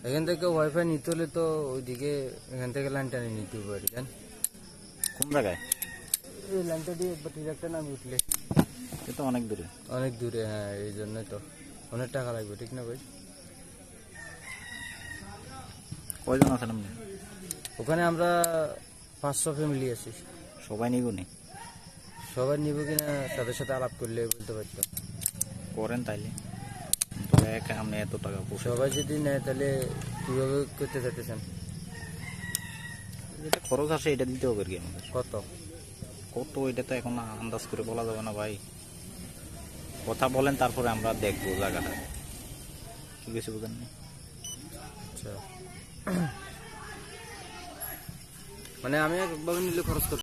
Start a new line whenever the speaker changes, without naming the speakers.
এখান থেকে ওয়াইফাই নিতে হলে তো ওইদিকে এখান থেকে লাইন টানি নিতে পারি জান।
কোন জায়গায়?
এই লাইনটা দিয়ে একবার ডিরেক্টর নামে উঠলে
এটা তো অনেক দূরে।
অনেক দূরে, হ্যাঁ এই জন্যই তো অনেক টাকা লাগবে, ঠিক না ভাই?
কয়জন আছেন আপনি?
ওখানে আমরা 500 ফ্যামিলি আছি।
সবাই নিব নি?
সবাই নিব কিনা তাদের সাথে আলাপ করলে বলতে পারতাম।
করেন তাইলে, তো আপনি এত টাকা পোষায়
সবাই যদি নেয় তাহলে কীভাবে করতে চাইতেছেন?
যেটা খরচ আসে এটা দিতে হবে আর কি আমাদের।
কত
কত এটা তো এখন আন্দাজ করে বলা যাবে না ভাই। কথা বলেন তারপরে আমরা দেখবো জায়গাটা কি কিছু বুঝেন না।
আচ্ছা, মানে আমি একভাবে নিলে খরচ করতে